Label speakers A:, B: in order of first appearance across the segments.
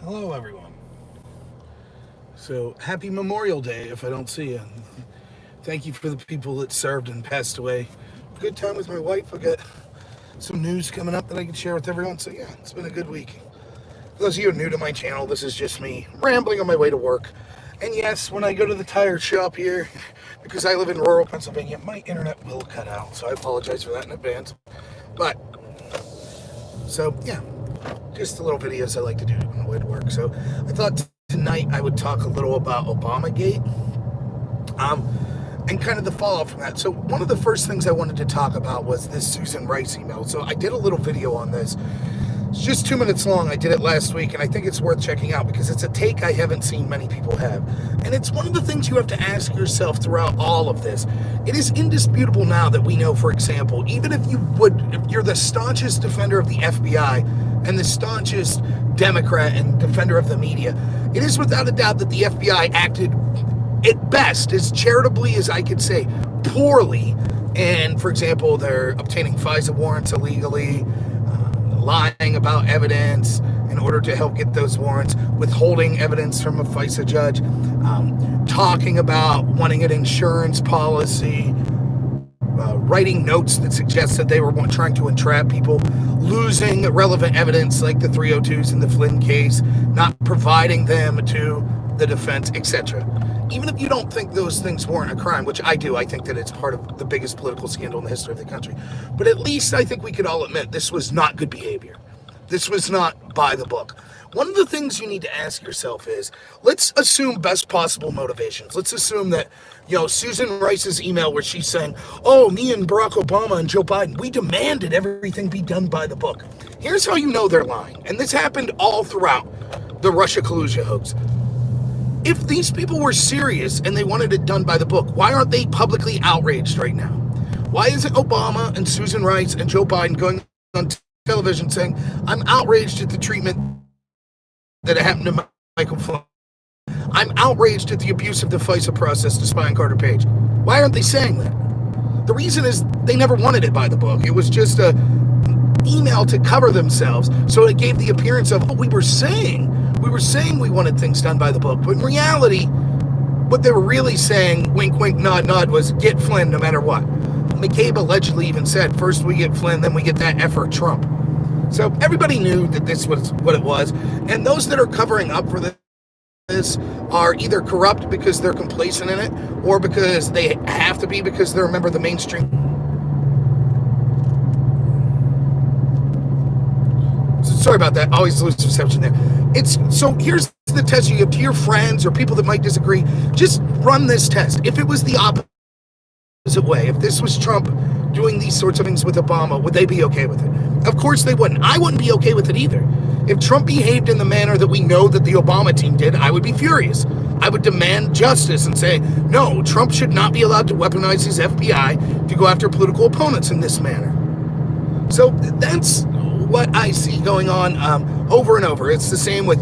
A: Hello, everyone. So, happy Memorial Day if I don't see you. Thank you for the people that served and passed away. Good time with my wife. I got some news coming up that I can share with everyone. So, yeah, it's been a good week. For those of you who are new to my channel, this is just me rambling on my way to work. And yes, when I go to the tire shop here, because I live in rural Pennsylvania, my internet will cut out. So, I apologize for that in advance. But, so, yeah, just the little videos I like to do on the way to work. So I thought tonight I would talk a little about Obamagate, and kind of the fallout from that. So one of the first things I wanted to talk about was this Susan Rice email. So I did a little video on this. It's just 2 minutes long. I did it last week, and I think it's worth checking out because it's a take I haven't seen many people have. And it's one of the things you have to ask yourself throughout all of this. It is indisputable now that we know, for example, even if you're the staunchest defender of the FBI and the staunchest Democrat and defender of the media, it is without a doubt that the FBI acted, at best, as charitably as I could say, poorly. And, for example, they're obtaining FISA warrants illegally, lying about evidence in order to help get those warrants, withholding evidence from a FISA judge, talking about wanting an insurance policy, writing notes that suggest that they were trying to entrap people, losing relevant evidence like the 302s in the Flynn case, not providing them to the defense, etc. Even if you don't think those things weren't a crime, which I do, I think that it's part of the biggest political scandal in the history of the country. But at least I think we could all admit this was not good behavior. This was not by the book. One of the things you need to ask yourself is, let's assume best possible motivations. Let's assume that, Susan Rice's email where she's saying, oh, me and Barack Obama and Joe Biden, we demanded everything be done by the book. Here's how you know they're lying. And this happened all throughout the Russia collusion hoax. If these people were serious and they wanted it done by the book, why aren't they publicly outraged right now? Why isn't Obama and Susan Rice and Joe Biden going on television saying, I'm outraged at the treatment that happened to Michael Flynn? I'm outraged at the abuse of the FISA process to spy on Carter Page. Why aren't they saying that? The reason is they never wanted it by the book. It was just a email to cover themselves, so it gave the appearance of, we were saying we wanted things done by the book. But in reality, what they were really saying, wink, wink, nod, nod, was get Flynn no matter what. McCabe allegedly even said, first we get Flynn, then we get that effort Trump. So everybody knew that this was what it was. And those that are covering up for this are either corrupt because they're complacent in it, or because they have to be because they're a member of the mainstream. Sorry about that. Always lose reception there. So here's the test you give to your friends or people that might disagree. Just run this test. If it was the opposite way, if this was Trump doing these sorts of things with Obama, would they be okay with it? Of course they wouldn't. I wouldn't be okay with it either. If Trump behaved in the manner that we know that the Obama team did, I would be furious. I would demand justice and say, no, Trump should not be allowed to weaponize his FBI to go after political opponents in this manner. So that's what I see going on over and over. It's the same with,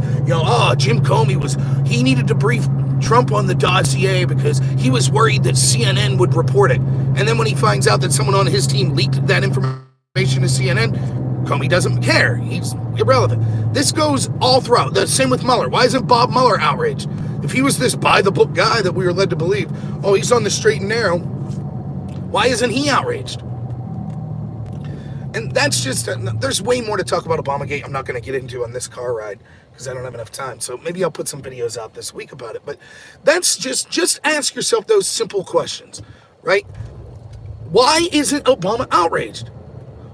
A: Jim Comey he needed to brief Trump on the dossier because he was worried that CNN would report it. And then when he finds out that someone on his team leaked that information to CNN, Comey doesn't care. He's irrelevant. This goes all throughout. The same with Mueller. Why isn't Bob Mueller outraged? If he was this by-the-book guy that we were led to believe, he's on the straight and narrow, why isn't he outraged? And that's just, there's way more to talk about Obamagate I'm not going to get into on this car ride because I don't have enough time. So maybe I'll put some videos out this week about it. But that's just ask yourself those simple questions, right? Why isn't Obama outraged?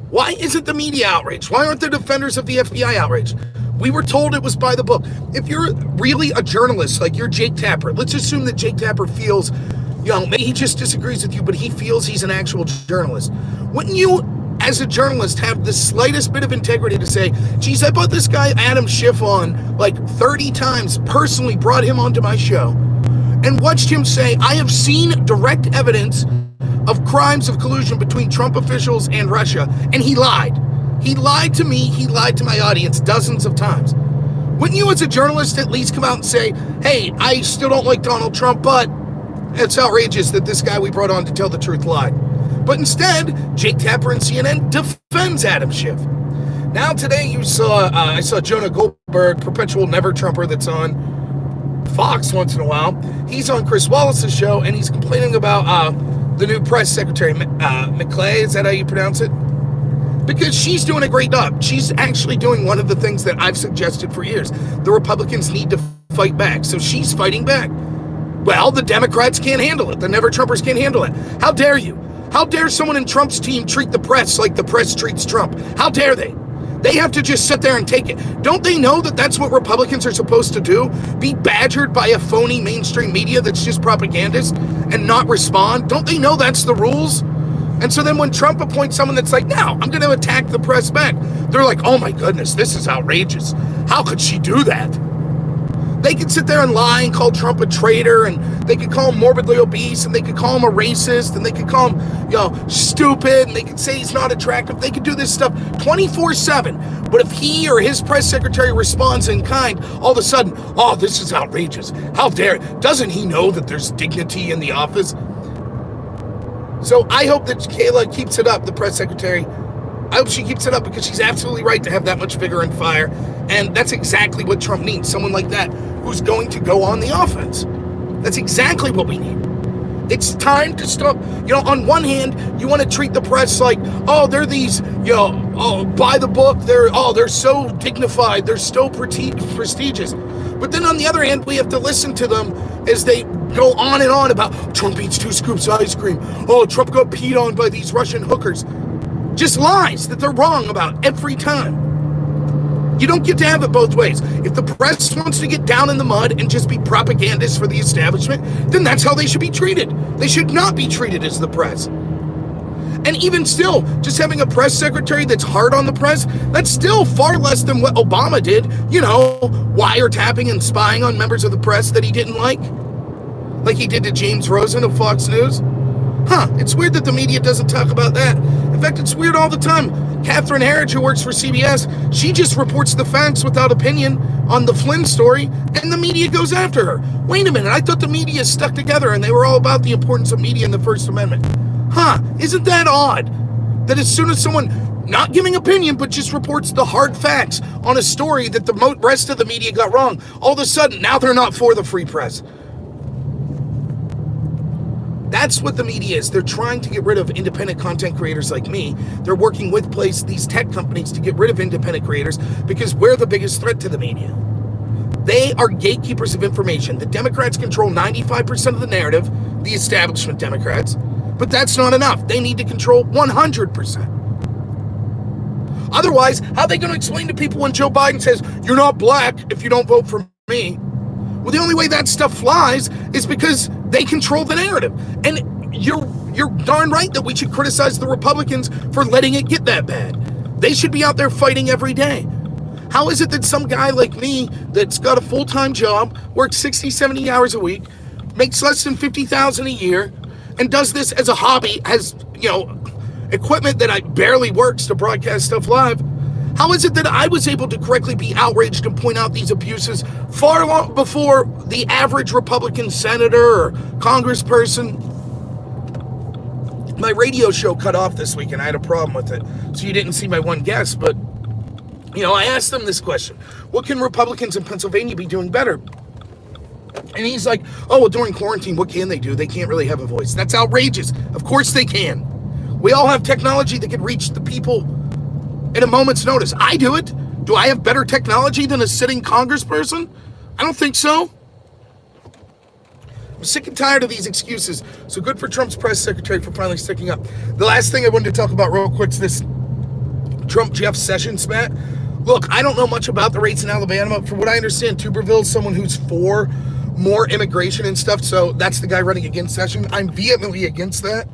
A: Why isn't the media outraged? Why aren't the defenders of the FBI outraged? We were told it was by the book. If you're really a journalist, like you're Jake Tapper, let's assume that Jake Tapper feels, maybe he just disagrees with you, but he feels he's an actual journalist. Wouldn't you, as a journalist, have the slightest bit of integrity to say, geez, I brought this guy Adam Schiff on like 30 times, personally brought him onto my show, and watched him say, I have seen direct evidence of crimes of collusion between Trump officials and Russia, and he lied. He lied to me, he lied to my audience dozens of times. Wouldn't you as a journalist at least come out and say, hey, I still don't like Donald Trump, but it's outrageous that this guy we brought on to tell the truth lied. But instead, Jake Tapper and CNN defends Adam Schiff. Now today you saw, I saw Jonah Goldberg, perpetual never Trumper that's on Fox once in a while. He's on Chris Wallace's show, and he's complaining about the new press secretary, McClay, is that how you pronounce it? Because she's doing a great job. She's actually doing one of the things that I've suggested for years. The Republicans need to fight back, so she's fighting back. Well, the Democrats can't handle it. The never Trumpers can't handle it. How dare you? How dare someone in Trump's team treat the press like the press treats Trump? How dare they? They have to just sit there and take it. Don't they know that that's what Republicans are supposed to do? Be badgered by a phony mainstream media that's just propagandist and not respond? Don't they know that's the rules? And so then when Trump appoints someone that's like, no, I'm going to attack the press back, they're like, oh my goodness, this is outrageous. How could she do that? They could sit there and lie and call Trump a traitor, and they could call him morbidly obese, and they could call him a racist, and they could call him, stupid, and they could say he's not attractive. They could do this stuff 24/7. But if he or his press secretary responds in kind, all of a sudden, oh, this is outrageous. How dare it? Doesn't he know that there's dignity in the office? So I hope that Kayla keeps it up, the press secretary. I hope she keeps it up, because she's absolutely right to have that much vigor and fire. And that's exactly what Trump needs, someone like that who's going to go on the offense. That's exactly what we need. It's time to stop. On one hand, you want to treat the press like, oh, they're these, by the book, they're so dignified, they're so prestigious. But then on the other hand, we have to listen to them as they go on and on about Trump eats 2 scoops of ice cream. Oh, Trump got peed on by these Russian hookers. Just lies that they're wrong about every time. You don't get to have it both ways. If the press wants to get down in the mud and just be propagandists for the establishment, then that's how they should be treated. They should not be treated as the press. And even still, just having a press secretary that's hard on the press, that's still far less than what Obama did, wiretapping and spying on members of the press that he didn't like he did to James Rosen of Fox News. It's weird that the media doesn't talk about that. In fact, it's weird all the time. Catherine Herridge, who works for CBS, she just reports the facts without opinion on the Flynn story, and the media goes after her. Wait a minute, I thought the media stuck together and they were all about the importance of media in the First Amendment. Isn't that odd? That as soon as someone, not giving opinion, but just reports the hard facts on a story that the rest of the media got wrong, all of a sudden, now they're not for the free press. That's what the media is. They're trying to get rid of independent content creators like me. They're working with these tech companies to get rid of independent creators because we're the biggest threat to the media. They are gatekeepers of information. The Democrats control 95% of the narrative, the establishment Democrats, but that's not enough. They need to control 100%. Otherwise, how are they going to explain to people when Joe Biden says, you're not black if you don't vote for me? Well, the only way that stuff flies is because they control the narrative. And you're darn right that we should criticize the Republicans for letting it get that bad. They should be out there fighting every day. How is it that some guy like me that's got a full-time job, works 60, 70 hours a week, makes less than $50,000 a year, and does this as a hobby, has, equipment that barely works to broadcast stuff live, how is it that I was able to correctly be outraged and point out these abuses far long before the average Republican senator or congressperson? My radio show cut off this week and I had a problem with it, so you didn't see my one guest, but, I asked them this question. What can Republicans in Pennsylvania be doing better? And he's like, oh, well, during quarantine, what can they do? They can't really have a voice. That's outrageous. Of course they can. We all have technology that can reach the people at a moment's notice. I do it. Do I have better technology than a sitting congressperson? I don't think so. I'm sick and tired of these excuses. So good for Trump's press secretary for finally sticking up. The last thing I wanted to talk about real quick is this Trump-Jeff Sessions spat. Look, I don't know much about the rates in Alabama. From what I understand, Tuberville is someone who's for more immigration and stuff, so that's the guy running against Sessions. I'm vehemently against that.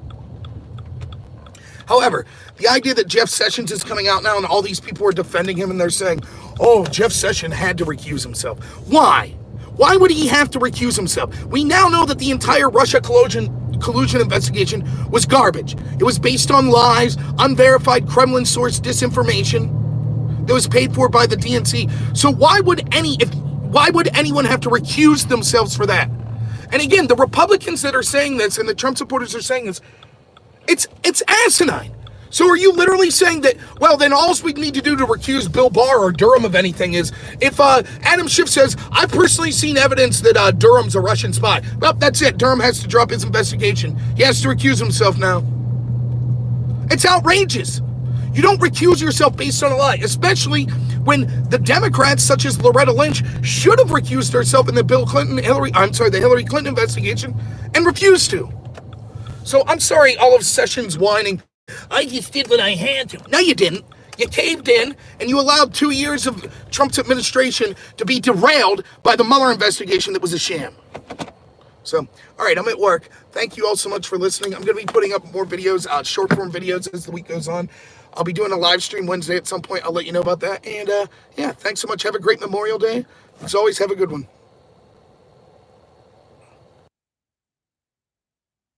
A: However, the idea that Jeff Sessions is coming out now and all these people are defending him and they're saying, oh, Jeff Sessions had to recuse himself. Why? Why would he have to recuse himself? We now know that the entire Russia collusion investigation was garbage. It was based on lies, unverified Kremlin-sourced disinformation that was paid for by the DNC. So why would anyone have to recuse themselves for that? And again, the Republicans that are saying this and the Trump supporters are saying this, it's asinine. So are you literally saying that, well, then all we need to do to recuse Bill Barr or Durham of anything is if Adam Schiff says, I've personally seen evidence that Durham's a Russian spy. Well, that's it. Durham has to drop his investigation. He has to recuse himself now. It's outrageous. You don't recuse yourself based on a lie, especially when the Democrats, such as Loretta Lynch, should have recused herself in the the Hillary Clinton investigation and refused to. So I'm sorry, all of Sessions whining, I just did what I had to. No, you didn't. You caved in, and you allowed 2 years of Trump's administration to be derailed by the Mueller investigation that was a sham. So, all right, I'm at work. Thank you all so much for listening. I'm going to be putting up more videos, short-form videos as the week goes on. I'll be doing a live stream Wednesday at some point. I'll let you know about that. And, yeah, thanks so much. Have a great Memorial Day. As always, have a good one.